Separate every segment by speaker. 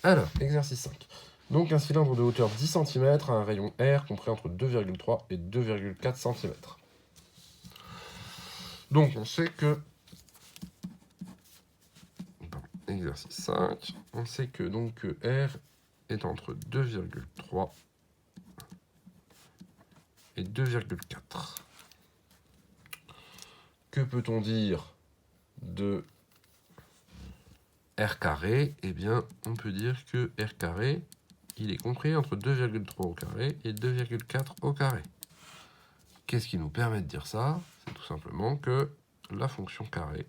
Speaker 1: Alors, exercice 5. Donc un cylindre de hauteur 10 cm a un rayon R compris entre 2,3 et 2,4 cm. Donc on sait que... Exercice 5. On sait que donc R est entre 2,3 et 2,4. Que peut-on dire de R carré? Eh bien, on peut dire que R carré, il est compris entre 2,3 au carré et 2,4 au carré. Qu'est-ce qui nous permet de dire ça? C'est tout simplement que la fonction carré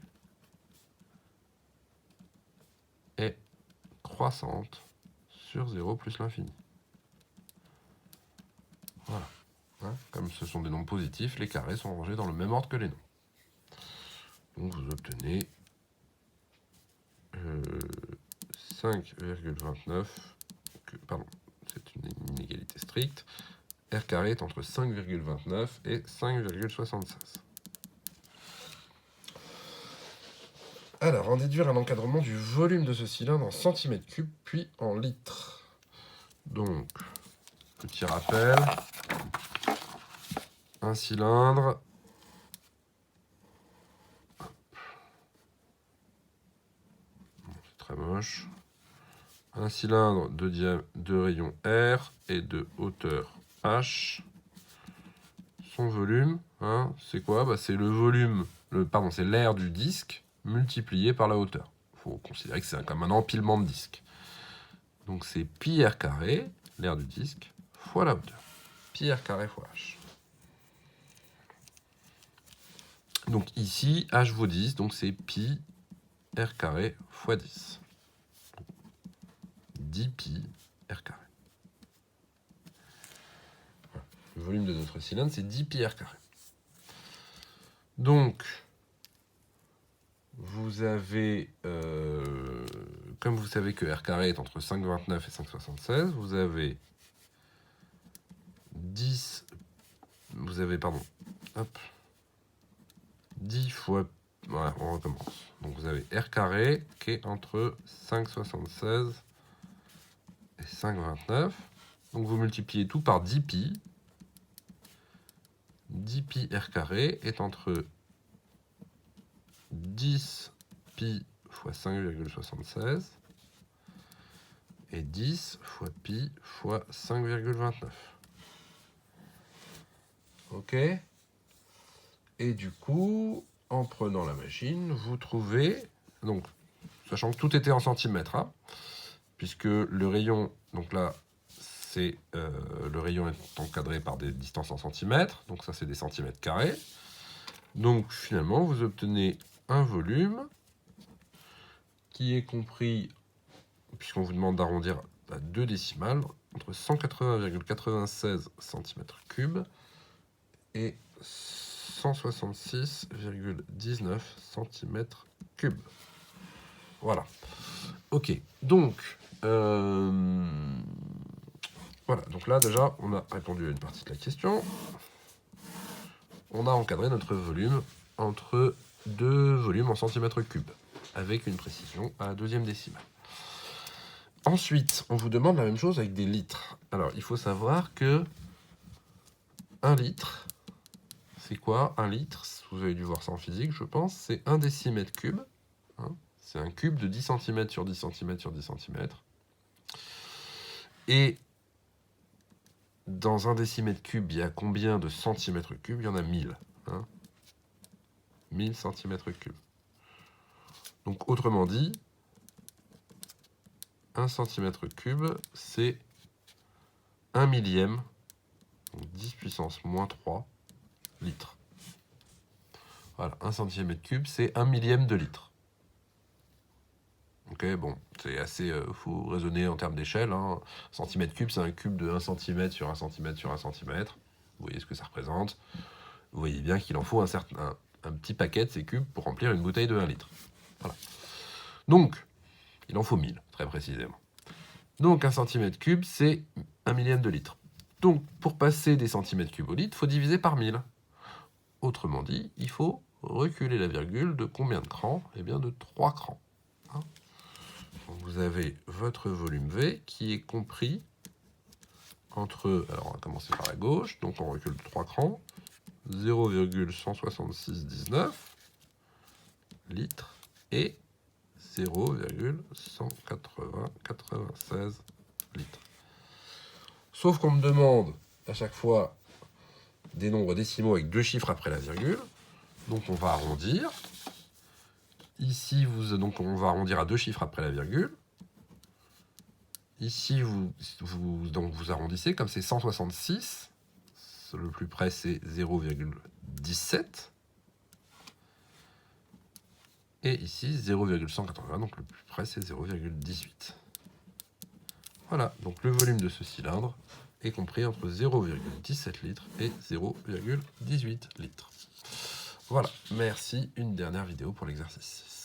Speaker 1: est croissante sur 0 plus l'infini. Voilà. Hein, comme ce sont des nombres positifs, les carrés sont rangés dans le même ordre que les nombres. Donc vous obtenez 5,29, pardon, c'est une inégalité stricte. R carré est entre 5,29 et 5,76. Alors, en déduire un encadrement du volume de ce cylindre en centimètres cubes, puis en litres. Donc, petit rappel, un cylindre, c'est très moche, un cylindre de rayon R et de hauteur H. Son volume, hein, c'est quoi? Bah, c'est le volume, c'est l'aire du disque multiplié par la hauteur. Il faut considérer que c'est comme un empilement de disques. Donc c'est pi r carré, l'aire du disque, fois la hauteur. Pi r carré fois h. Donc ici, h vaut 10, donc c'est pi r carré fois 10. 10 pi r carré. Voilà. Le volume de notre cylindre, c'est 10 pi r carré. Donc, vous avez, comme vous savez que r carré est entre 5,29 et 5,76, vous avez 10, vous avez, pardon, hop, 10 fois, voilà, on recommence. Donc vous avez r carré qui est entre 5,76 et 5,29. Donc vous multipliez tout par 10 pi. 10 pi r carré est entre 10 pi fois 5,76 et 10 fois pi fois 5,29. Ok. Et du coup, en prenant la machine, vous trouvez, donc, sachant que tout était en centimètres, hein, puisque le rayon, donc là, c'est le rayon est encadré par des distances en centimètres, donc ça c'est des centimètres carrés. Donc finalement, vous obtenez un volume qui est compris, puisqu'on vous demande d'arrondir à 2 décimales, entre 180,96 cm3 et 166,19 cm3. Voilà. Ok, donc, voilà, donc là déjà, on a répondu à une partie de la question. On a encadré notre volume entre deux volumes en centimètres cubes, avec une précision à la deuxième décimale. Ensuite, on vous demande la même chose avec des litres. Alors, il faut savoir que 1 litre, c'est quoi 1 litre? Vous avez dû voir ça en physique, je pense. C'est 1 décimètre cube. Hein, c'est un cube de 10 cm sur 10 cm sur 10 cm. Et dans 1 décimètre cube, il y a combien de centimètres cubes? Il y en a 1000. Hein, 1000 centimètres cubes. Donc, autrement dit, 1 centimètre cube, c'est 1 millième, donc 10 puissance moins 3 litres. Voilà, 1 centimètre cube, c'est 1 millième de litre. Ok, bon, c'est assez, faut raisonner en termes d'échelle. Hein. Centimètre cube, c'est un cube de 1 cm sur 1 cm sur 1 cm. Vous voyez ce que ça représente. Vous voyez bien qu'il en faut un petit paquet de ces cubes pour remplir une bouteille de 1 litre. Voilà. Donc, il en faut 1000, très précisément. Donc, 1 cm cube, c'est 1 millième de litre. Donc, pour passer des centimètres cubes au litre, il faut diviser par 1000. Autrement dit, il faut reculer la virgule de combien de crans? Eh bien, de 3 crans. Hein, vous avez votre volume V qui est compris entre, alors on va commencer par la gauche, donc on recule de 3 crans, 0,16619 litres et 0,196 litres. Sauf qu'on me demande à chaque fois des nombres décimaux avec 2 chiffres après la virgule, donc on va arrondir. Ici, donc on va arrondir à 2 chiffres après la virgule. Ici, donc vous arrondissez, comme c'est 166, le plus près c'est 0,17. Et ici 0,180, donc le plus près c'est 0,18. Voilà, donc le volume de ce cylindre est compris entre 0,17 litres et 0,18 litres. Voilà, merci, une dernière vidéo pour l'exercice 6.